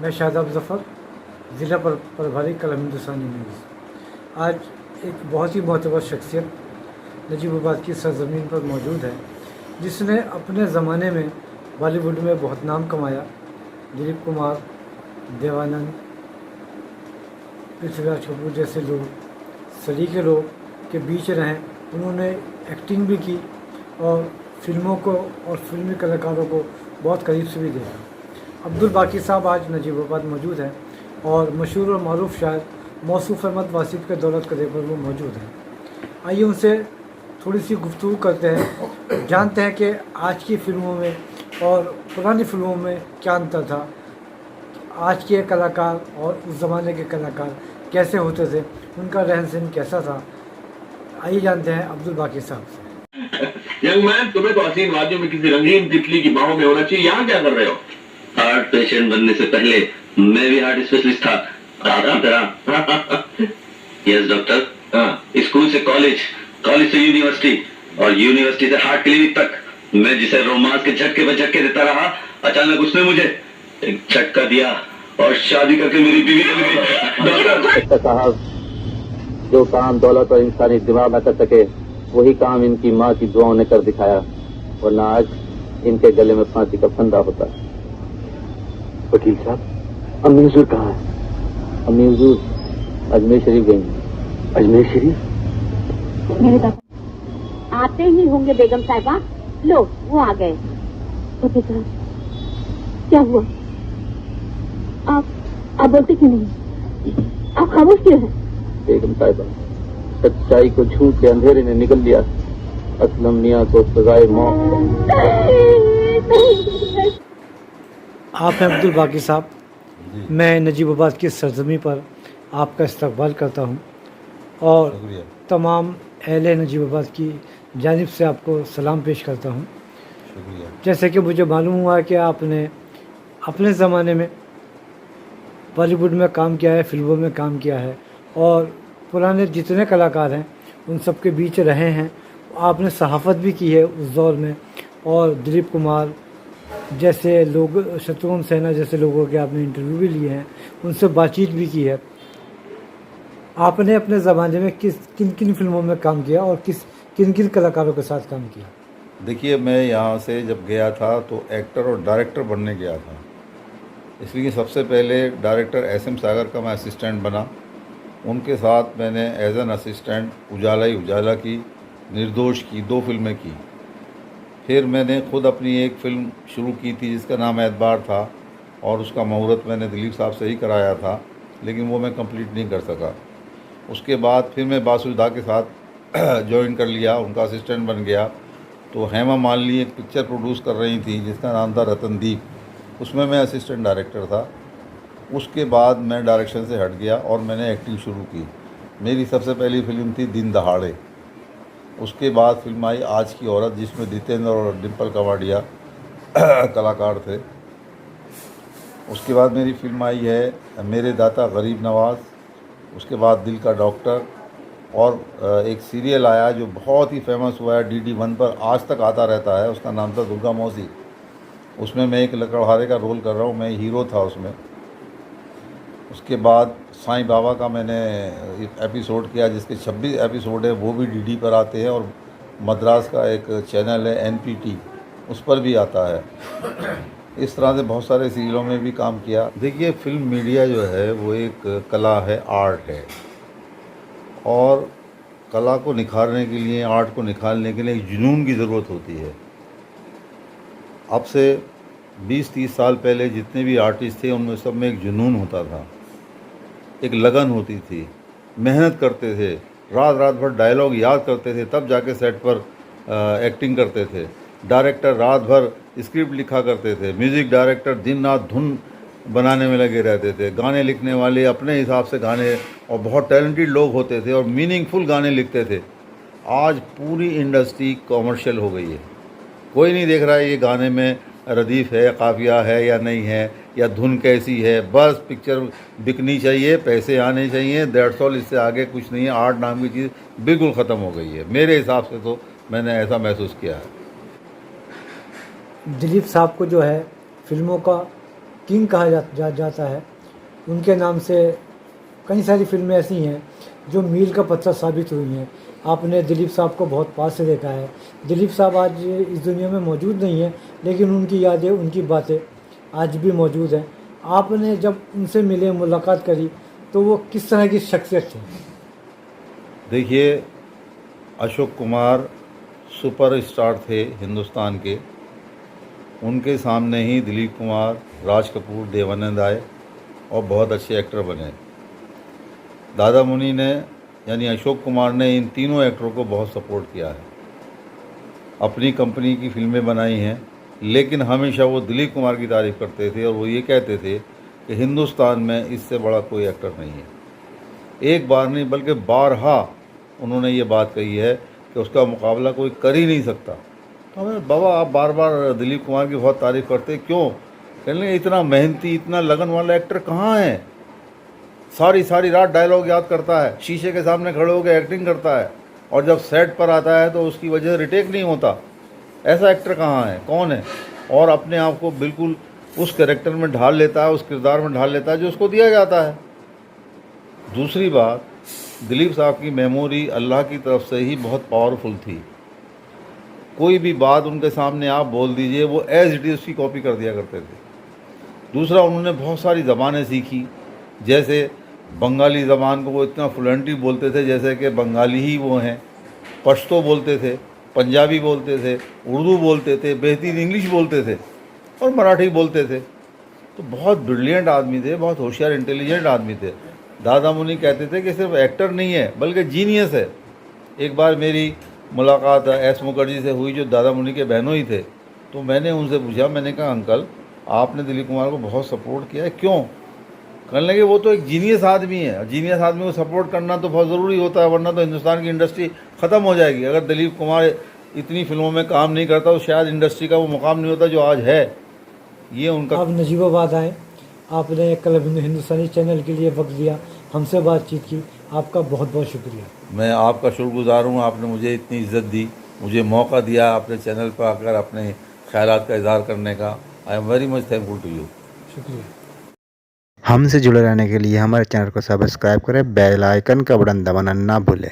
मैं शादाब ज़फ़र, ज़िला प्रभारी कलम हिंदुस्तानी न्यूज़। आज एक बहुत ही मोतबर शख्सियत नजीबाबाद की सरज़मीन पर मौजूद है, जिसने अपने ज़माने में बॉलीवुड में बहुत नाम कमाया। दिलीप कुमार, देवानंद, पृथ्वीराज कपूर जैसे लोग, सलीके लोग के बीच रहें। उन्होंने एक्टिंग भी की और फिल्मों को और फिल्मी कलाकारों को बहुत करीब से भी देखा। अब्दुल बाकी साहब आज नजीबाबाद मौजूद हैं और मशहूर और मारूफ शायर मौसूफ़ अहमद वासिफ़ के दौलत कदे पर वो मौजूद हैं। आइए उनसे थोड़ी सी गुफ्तगू करते हैं, जानते हैं कि आज की फ़िल्मों में और पुरानी फ़िल्मों में क्या अंतर था, आज के कलाकार और उस ज़माने के कलाकार कैसे होते थे, उनका रहन सहन कैसा था। आइए जानते हैं अब्दुल बाकी साहब से। यंग मैन, तुम्हें तो हसीन वादियों में किसी रंगीन तितली की बाहों में होना चाहिए। यहाँ क्या कर रहे हो? हार्ट पेशेंट बनने से पहले मैं भी हार्ट स्पेशलिस्ट था, आपकी तरह। Yes doctor. स्कूल से कॉलेज, कॉलेज से यूनिवर्सिटी और यूनिवर्सिटी से हार्ट क्लिनिक तक मैं जिसे रोमांस के झटके पर झटके देता रहा, अचानक उसने मुझे एक झटका दिया और शादी करके मेरी बीवी बन गई। डॉक्टर साहब, जो काम दौलत और इंसानी दिमाग न कर सके, वही काम इनकी माँ की दुआओं ने कर दिखाया, वरना आज इनके गले में फांसी का फंदा होता। वकील साहब, अम्मी हुजूर कहाँ है? अम्मी हुजूर अजमेर शरीफ गई। अजमेर शरीफ? मेरे पापा आते ही होंगे बेगम साहिबा। लो, वो आ गए। वकील साहब, क्या हुआ? आप बोलते क्यों नहीं? आप खामोश क्यों हैं? बेगम साहिबा, सच्चाई को झूठ के अंधेरे ने निकल लिया। असलम मियां को सजाए मौत। आप हैं अब्दुल बाकी साहब। मैं नजीबाबाद की सरज़मीं पर आपका इस्तकबाल करता हूं और तमाम अहले नजीबाबाद की जानिब से आपको सलाम पेश करता हूं। जैसे कि मुझे मालूम हुआ कि आपने अपने ज़माने में बॉलीवुड में काम किया है, फिल्मों में काम किया है और पुराने जितने कलाकार हैं उन सब के बीच रहे हैं। आपने सहाफ़त भी की है उस दौर में और दिलीप कुमार जैसे लोग, शत्रुघ्न सिन्हा जैसे लोगों के आपने इंटरव्यू भी लिए हैं, उनसे बातचीत भी की है। आपने अपने ज़माने में किन किन फिल्मों में काम किया और किन किन कलाकारों के साथ काम किया? देखिए, मैं यहाँ से जब गया था तो एक्टर और डायरेक्टर बनने गया था, इसलिए सबसे पहले डायरेक्टर एस.एम. सागर का मैं असिस्टेंट बना। उनके साथ मैंने एज एन असिस्टेंट उजाला ही उजाला की, निर्दोष की, 2 फिल्में की। फिर मैंने खुद अपनी एक फ़िल्म शुरू की थी जिसका नाम एतबार था और उसका मुहूर्त मैंने दिलीप साहब से ही कराया था, लेकिन वो मैं कंप्लीट नहीं कर सका। उसके बाद फिर मैं बासुदा के साथ ज्वाइन कर लिया, उनका असिस्टेंट बन गया। तो हेमा मालिनी एक पिक्चर प्रोड्यूस कर रही थी जिसका नाम था रतनदीप, उसमें मैं असिस्टेंट डायरेक्टर था। उसके बाद मैं डायरेक्शन से हट गया और मैंने एक्टिंग शुरू की। मेरी सबसे पहली फिल्म थी दिन दहाड़े। उसके बाद फिल्म आई आज की औरत, जिसमें जितेंद्र और डिम्पल कवाडिया कलाकार थे। उसके बाद मेरी फिल्म आई है मेरे दाता गरीब नवाज़। उसके बाद दिल का डॉक्टर और एक सीरियल आया जो बहुत ही फेमस हुआ है DD 1 पर, आज तक आता रहता है, उसका नाम था दुर्गा मौसी। उसमें मैं एक लकड़हारे का रोल कर रहा हूँ, मैं हीरो था उसमें। उसके बाद साईं बाबा का मैंने एक एपिसोड किया जिसके 26 एपिसोड है, वो भी DD पर आते हैं और मद्रास का एक चैनल है NPT, उस पर भी आता है। इस तरह से बहुत सारे सीरियलों में भी काम किया। देखिए, फिल्म मीडिया जो है वो एक कला है, आर्ट है, और कला को निखारने के लिए, आर्ट को निखारने के लिए एक जुनून की ज़रूरत होती है। अब से 20-30 साल पहले जितने भी आर्टिस्ट थे उनमें सब में एक जुनून होता था, एक लगन होती थी, मेहनत करते थे, रात रात भर डायलॉग याद करते थे, तब जाके सेट पर एक्टिंग करते थे। डायरेक्टर रात भर स्क्रिप्ट लिखा करते थे, म्यूज़िक डायरेक्टर दिन रात धुन बनाने में लगे रहते थे, गाने लिखने वाले अपने हिसाब से गाने, और बहुत टैलेंटेड लोग होते थे और मीनिंगफुल गाने लिखते थे। आज पूरी इंडस्ट्री कॉमर्शियल हो गई है, कोई नहीं देख रहा है ये गाने में रदीफ़ है, काफिया है या नहीं है, या धुन कैसी है। बस पिक्चर बिकनी चाहिए, पैसे आने चाहिए, दैट्स ऑल। इससे आगे कुछ नहीं है। आर्ट नाम की चीज़ बिल्कुल ख़त्म हो गई है, मेरे हिसाब से तो मैंने ऐसा महसूस किया है। दिलीप साहब को जो है फिल्मों का किंग कहा जाता है। उनके नाम से कई सारी फिल्में ऐसी हैं जो मील का पत्थर साबित हुई हैं। आपने दिलीप साहब को बहुत पास से देखा है। दिलीप साहब आज इस दुनिया में मौजूद नहीं है, लेकिन उनकी यादें, उनकी बातें आज भी मौजूद हैं। आपने जब उनसे मिले, मुलाकात करी, तो वो किस तरह की शख्सियत थी? देखिए, अशोक कुमार सुपर स्टार थे हिंदुस्तान के। उनके सामने ही दिलीप कुमार, राज कपूर, देवानंद आए और बहुत अच्छे एक्टर बने। दादा मुनि ने यानी अशोक कुमार ने इन तीनों एक्टरों को बहुत सपोर्ट किया है, अपनी कंपनी की फिल्में बनाई हैं, लेकिन हमेशा वो दिलीप कुमार की तारीफ़ करते थे और वो ये कहते थे कि हिंदुस्तान में इससे बड़ा कोई एक्टर नहीं है। एक बार नहीं बल्कि बारहा उन्होंने ये बात कही है कि उसका मुकाबला कोई कर ही नहीं सकता। तो हमें, बाबा आप बार बार दिलीप कुमार की बहुत तारीफ़ करते, क्यों? कहने लगे इतना मेहनती, इतना लगन वाला एक्टर कहाँ है? सारी रात डायलॉग याद करता है, शीशे के सामने खड़े होकर एक्टिंग करता है, और जब सेट पर आता है तो उसकी वजह से रिटेक नहीं होता। ऐसा एक्टर कहाँ है, कौन है? और अपने आप को बिल्कुल उस कैरेक्टर में ढाल लेता है, उस किरदार में ढाल लेता है जो उसको दिया जाता है। दूसरी बात, दिलीप साहब की मेमोरी अल्लाह की तरफ से ही बहुत पावरफुल थी। कोई भी बात उनके सामने आप बोल दीजिए, वो एज इट इज़ उसकी कॉपी कर दिया करते थे। दूसरा, उन्होंने बहुत सारी ज़बानें सीखी, जैसे बंगाली ज़बान को वो इतना फ्लुएंटली बोलते थे जैसे कि बंगाली ही वो हैं। पश्तो बोलते थे, पंजाबी बोलते थे, उर्दू बोलते थे, बेहतरीन इंग्लिश बोलते थे और मराठी बोलते थे। तो बहुत ब्रिलियंट आदमी थे, बहुत होशियार, इंटेलिजेंट आदमी थे। दादा मुनि कहते थे कि सिर्फ एक्टर नहीं है बल्कि जीनियस है। एक बार मेरी मुलाकात एस मुखर्जी से हुई, जो दादा मुनि के बहनों ही थे। तो मैंने उनसे पूछा, मैंने कहा अंकल आपने दिलीप कुमार को बहुत सपोर्ट किया है, क्यों? कहने लगे वो तो एक जीनियस आदमी है, जीनियस आदमी को सपोर्ट करना तो बहुत ज़रूरी होता है, वरना तो हिंदुस्तान की इंडस्ट्री ख़त्म हो जाएगी। अगर दिलीप कुमार इतनी फिल्मों में काम नहीं करता तो शायद इंडस्ट्री का वो मुकाम नहीं होता जो आज है। ये उनका। आप नजीबाबाद आए, आपने क्लब हिंदुस्तानी चैनल के लिए वक्त दिया, हमसे बातचीत की, आपका बहुत बहुत शुक्रिया। मैं आपका शुक्रगुजार हूँ, आपने मुझे इतनी इज़्ज़त दी, मुझे मौका दिया अपने चैनल पर आकर अपने ख्यालात का इज़हार करने का। I am very much thankful to you. शुक्रिया। हमसे जुड़े रहने के लिए हमारे चैनल को सब्सक्राइब करें, बेल आइकन का बटन दबाना ना भूलें।